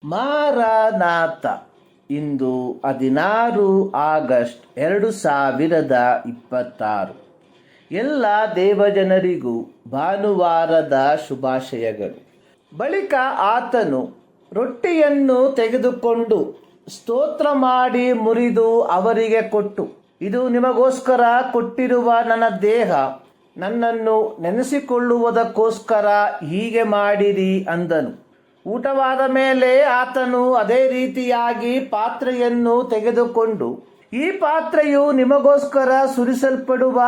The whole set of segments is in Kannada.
ಮಾರನಾಥ. ಇಂದು 16 ಆಗಸ್ಟ್ 2026. ಎಲ್ಲ ದೇವಜನರಿಗೂ ಭಾನುವಾರದ ಶುಭಾಶಯಗಳು. ಬಳಿಕ ಆತನು ರೊಟ್ಟಿಯನ್ನು ತೆಗೆದುಕೊಂಡು ಸ್ತೋತ್ರ ಮಾಡಿ ಮುರಿದು ಅವರಿಗೆ ಕೊಟ್ಟು, ಇದು ನಿಮಗೋಸ್ಕರ ಕೊಟ್ಟಿರುವ ನನ್ನ ದೇಹ, ನನ್ನನ್ನು ನೆನೆಸಿಕೊಳ್ಳುವುದಕ್ಕೋಸ್ಕರ ಹೀಗೆ ಮಾಡಿರಿ ಅಂದನು. ಊಟವಾದ ಮೇಲೆ ಆತನು ಅದೇ ರೀತಿಯಾಗಿ ಪಾತ್ರೆಯನ್ನು ತೆಗೆದುಕೊಂಡು, ಈ ಪಾತ್ರೆಯು ನಿಮಗೋಸ್ಕರ ಸುರಿಸಲ್ಪಡುವ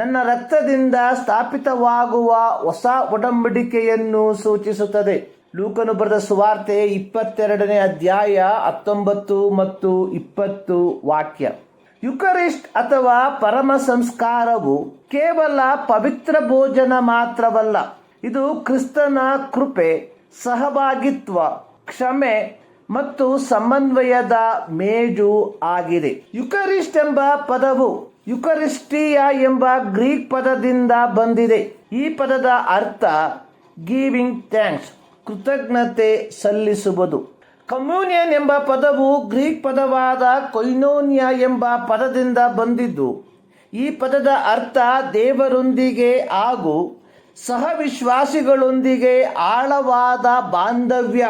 ನನ್ನ ರಕ್ತದಿಂದ ಸ್ಥಾಪಿತವಾಗುವ ಹೊಸ ಒಡಂಬಡಿಕೆಯನ್ನು ಸೂಚಿಸುತ್ತದೆ. ಲೂಕನು ಬರೆದ ಸುವಾರ್ತೆ 22ನೇ ಅಧ್ಯಾಯ 19 ಮತ್ತು 20 ವಾಕ್ಯ. ಯುಕರಿಸ್ಟ್ ಅಥವಾ ಪರಮ ಸಂಸ್ಕಾರವು ಕೇವಲ ಪವಿತ್ರ ಭೋಜನ ಮಾತ್ರವಲ್ಲ, ಇದು ಕ್ರಿಸ್ತನ ಕೃಪೆ, ಸಹಭಾಗಿತ್ವ, ಕ್ಷಮೆ ಮತ್ತು ಸಮನ್ವಯದ ಮೇಜು ಆಗಿದೆ. ಯುಕರಿಸ್ಟ್ ಎಂಬ ಪದವು ಯುಕರಿಸ್ಟಿಯಾ ಎಂಬ ಗ್ರೀಕ್ ಪದದಿಂದ ಬಂದಿದೆ. ಈ ಪದದ ಅರ್ಥ ಗಿವಿಂಗ್ ಥ್ಯಾಂಕ್ಸ್, ಕೃತಜ್ಞತೆ ಸಲ್ಲಿಸುವುದು. ಕಮ್ಯೂನಿಯನ್ ಎಂಬ ಪದವು ಗ್ರೀಕ್ ಪದವಾದ ಕೊಯ್ನೋನಿಯಾ ಎಂಬ ಪದದಿಂದ ಬಂದಿದ್ದು, ಈ ಪದದ ಅರ್ಥ ದೇವರೊಂದಿಗೆ ಹಾಗೂ ಸಹವಿಶ್ವಾಸಿಗಳೊಂದಿಗೆ ಆಳವಾದ ಬಾಂಧವ್ಯ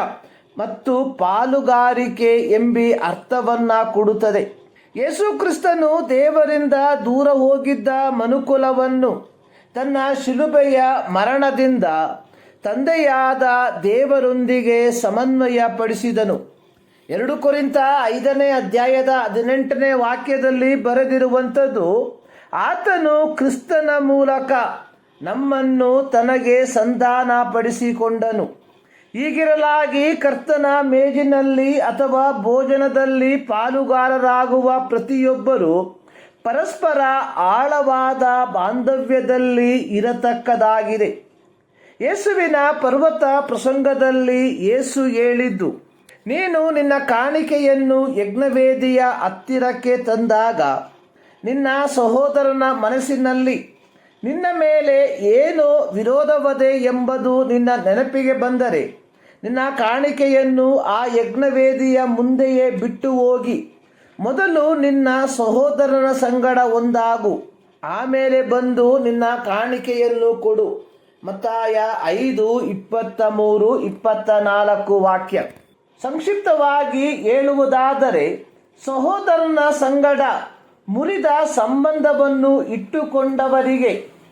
ಮತ್ತು ಪಾಲುಗಾರಿಕೆ ಎಂಬ ಅರ್ಥವನ್ನು ಕೊಡುತ್ತದೆ. ಯೇಸು ಕ್ರಿಸ್ತನು ದೇವರಿಂದ ದೂರ ಹೋಗಿದ್ದ ಮನುಕುಲವನ್ನು ತನ್ನ ಶಿಲುಬೆಯ ಮರಣದಿಂದ ತಂದೆಯಾದ ದೇವರೊಂದಿಗೆ ಸಮನ್ವಯಪಡಿಸಿದನು. 2 ಕೊರಿಂಥ 5ನೇ ಅಧ್ಯಾಯದ 18ನೇ ವಾಕ್ಯದಲ್ಲಿ ಬರೆದಿರುವಂಥದ್ದು, ಆತನು ಕ್ರಿಸ್ತನ ಮೂಲಕ ನಮ್ಮನ್ನು ತನಗೆ ಸಂಧಾನಪಡಿಸಿಕೊಂಡನು. ಹೀಗಿರಲಾಗಿ ಕರ್ತನ ಮೇಜಿನಲ್ಲಿ ಅಥವಾ ಭೋಜನದಲ್ಲಿ ಪಾಲುಗಾರರಾಗುವ ಪ್ರತಿಯೊಬ್ಬರೂ ಪರಸ್ಪರ ಆಳವಾದ ಬಾಂಧವ್ಯದಲ್ಲಿ ಇರತಕ್ಕದಾಗಿದೆ. ಯೇಸುವಿನ ಪರ್ವತ ಪ್ರಸಂಗದಲ್ಲಿ ಯೇಸು ಹೇಳಿದ್ದು, ನೀನು ನಿನ್ನ ಕಾಣಿಕೆಯನ್ನು ಯಜ್ಞವೇದಿಯ ಹತ್ತಿರಕ್ಕೆ ತಂದಾಗ ನಿನ್ನ ಸಹೋದರನ ಮನಸ್ಸಿನಲ್ಲಿ ನಿನ್ನ ಮೇಲೆ ಏನೋ ವಿರೋಧವದೆ ಎಂಬುದು ನಿನ್ನ ನೆನಪಿಗೆ ಬಂದರೆ, ನಿನ್ನ ಕಾಣಿಕೆಯನ್ನು ಆ ಯಜ್ಞವೇದಿಯ ಮುಂದೆಯೇ ಬಿಟ್ಟು ಹೋಗಿ ಮೊದಲು ನಿನ್ನ ಸಹೋದರನ ಸಂಗಡ ಒಂದಾಗು, ಆಮೇಲೆ ಬಂದು ನಿನ್ನ ಕಾಣಿಕೆಯನ್ನು ಕೊಡು. ಮತ್ತಾಯ 5:23-24 ವಾಕ್ಯ. ಸಂಕ್ಷಿಪ್ತವಾಗಿ ಹೇಳುವುದಾದರೆ, ಸಹೋದರನ ಸಂಗಡ ಮುರಿದ ಸಂಬಂಧವನ್ನು ಇಟ್ಟುಕೊಂಡವರಿಗೆ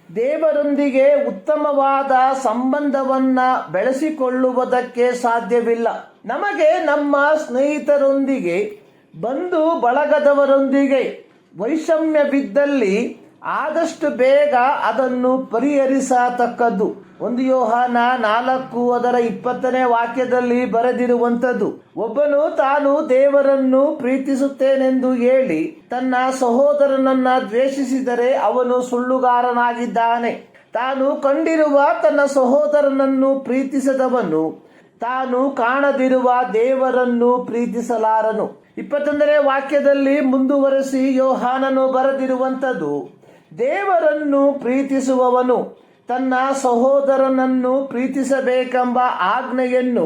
ದೇವರೊಂದಿಗೆ ಉತ್ತಮವಾದ ಸಂಬಂಧವನ್ನು ಬೆಳೆಸಿಕೊಳ್ಳುವುದಕ್ಕೆ ಸಾಧ್ಯವಿಲ್ಲ. ನಮಗೆ ನಮ್ಮ ಸ್ನೇಹಿತರೊಂದಿಗೆ, ಬಂಧು ಬಳಗದವರೊಂದಿಗೆ ವೈಷಮ್ಯವಿದ್ದಲ್ಲಿ ಆದಷ್ಟು ಬೇಗ ಅದನ್ನು ಪರಿಹರಿಸತಕ್ಕದ್ದು. 1 ಯೋಹಾನ 4:20ನೇ ವಾಕ್ಯದಲ್ಲಿ ಬರೆದಿರುವಂಥದ್ದು, ಒಬ್ಬನು ತಾನು ದೇವರನ್ನು ಪ್ರೀತಿಸುತ್ತೇನೆಂದು ಹೇಳಿ ತನ್ನ ಸಹೋದರನನ್ನ ದ್ವೇಷಿಸಿದರೆ ಅವನು ಸುಳ್ಳುಗಾರನಾಗಿದ್ದಾನೆ. ತಾನು ಕಂಡಿರುವ ತನ್ನ ಸಹೋದರನನ್ನು ಪ್ರೀತಿಸದವನು ತಾನು ಕಾಣದಿರುವ ದೇವರನ್ನು ಪ್ರೀತಿಸಲಾರನು. 21ನೇ ವಾಕ್ಯದಲ್ಲಿ ಮುಂದುವರೆಸಿ ಯೋಹಾನನು ಬರೆದಿರುವಂಥದ್ದು, ದೇವರನ್ನು ಪ್ರೀತಿಸುವವನು ತನ್ನ ಸಹೋದರನನ್ನು ಪ್ರೀತಿಸಬೇಕೆಂಬ ಆಜ್ಞೆಯನ್ನು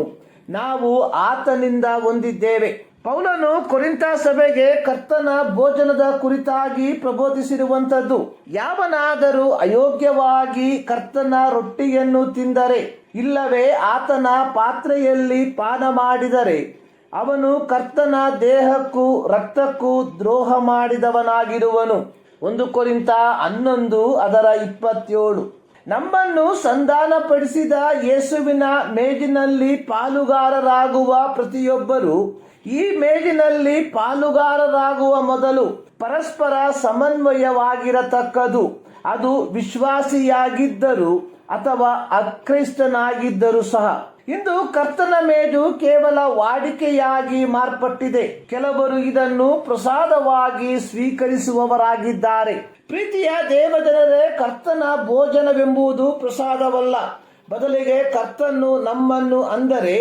ನಾವು ಆತನಿಂದ ಹೊಂದಿದ್ದೇವೆ. ಪೌಲನು ಕೊರಿಂಥ ಸಭೆಗೆ ಕರ್ತನ ಭೋಜನದ ಕುರಿತಾಗಿ ಪ್ರಬೋಧಿಸಿರುವಂಥದ್ದು, ಯಾವನಾದರೂ ಅಯೋಗ್ಯವಾಗಿ ಕರ್ತನ ರೊಟ್ಟಿಯನ್ನು ತಿಂದರೆ ಇಲ್ಲವೇ ಆತನ ಪಾತ್ರೆಯಲ್ಲಿ ಪಾನ ಮಾಡಿದರೆ ಅವನು ಕರ್ತನ ದೇಹಕ್ಕೂ ರಕ್ತಕ್ಕೂ ದ್ರೋಹ ಮಾಡಿದವನಾಗಿರುವನು. 1 ಕೊರಿಂಥ 11:27. ನಮ್ಮನ್ನು ಸಂಧಾನಪಡಿಸಿದ ಯೇಸುವಿನ ಮೇಜಿನಲ್ಲಿ ಪಾಲುಗಾರರಾಗುವ ಪ್ರತಿಯೊಬ್ಬರು ಈ ಮೇಜಿನಲ್ಲಿ ಪಾಲುಗಾರರಾಗುವ ಮೊದಲು ಪರಸ್ಪರ ಸಮನ್ವಯವಾಗಿರತಕ್ಕದು. ಅದು ವಿಶ್ವಾಸಿಯಾಗಿದ್ದರೂ ಅಥವಾ ಅಕ್ರೈಸ್ತನಾಗಿದ್ದರೂ ಸಹ. ಇಂದು ಕರ್ತನ ಮೇಜು ಕೇವಲ ವಾಡಿಕೆಯಾಗಿ ಮಾರ್ಪಟ್ಟಿದೆ. ಕೆಲವರು ಇದನ್ನು ಪ್ರಸಾದವಾಗಿ ಸ್ವೀಕರಿಸುವವರಾಗಿದ್ದಾರೆ. ಪ್ರೀತಿಯ ದೇವಜನರೇ, ಕರ್ತನ ಭೋಜನವೆಂಬುದು ಪ್ರಸಾದವಲ್ಲ. ಬದಲಿಗೆ ಕರ್ತನು ನಮ್ಮನ್ನು, ಅಂದರೆ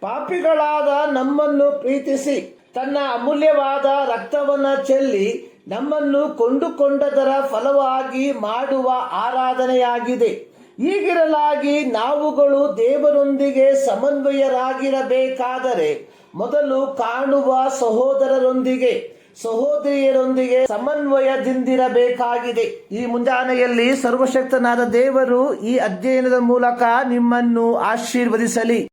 ಪಾಪಿಗಳಾದ ನಮ್ಮನ್ನು ಪ್ರೀತಿಸಿ ತನ್ನ ಅಮೂಲ್ಯವಾದ ರಕ್ತವನ್ನು ಚೆಲ್ಲಿ ನಮ್ಮನ್ನು ಕೊಂಡುಕೊಂಡದರ ಫಲವಾಗಿ ಮಾಡುವ ಆರಾಧನೆಯಾಗಿದೆ. ಹೀಗಿರಲಾಗಿ ನಾವುಗಳು ದೇವರೊಂದಿಗೆ ಸಮನ್ವಯರಾಗಿರಬೇಕಾದರೆ ಮೊದಲು ಕಾಣುವ ಸಹೋದರರೊಂದಿಗೆ ಸಹೋದರಿಯರೊಂದಿಗೆ ಸಮನ್ವಯದಿಂದಿರಬೇಕಾಗಿದೆ. ಈ ಮುಂಜಾನೆಯಲ್ಲಿ ಸರ್ವಶಕ್ತನಾದ ದೇವರು ಈ ಅಧ್ಯಯನದ ಮೂಲಕ ನಿಮ್ಮನ್ನು ಆಶೀರ್ವದಿಸಲಿ.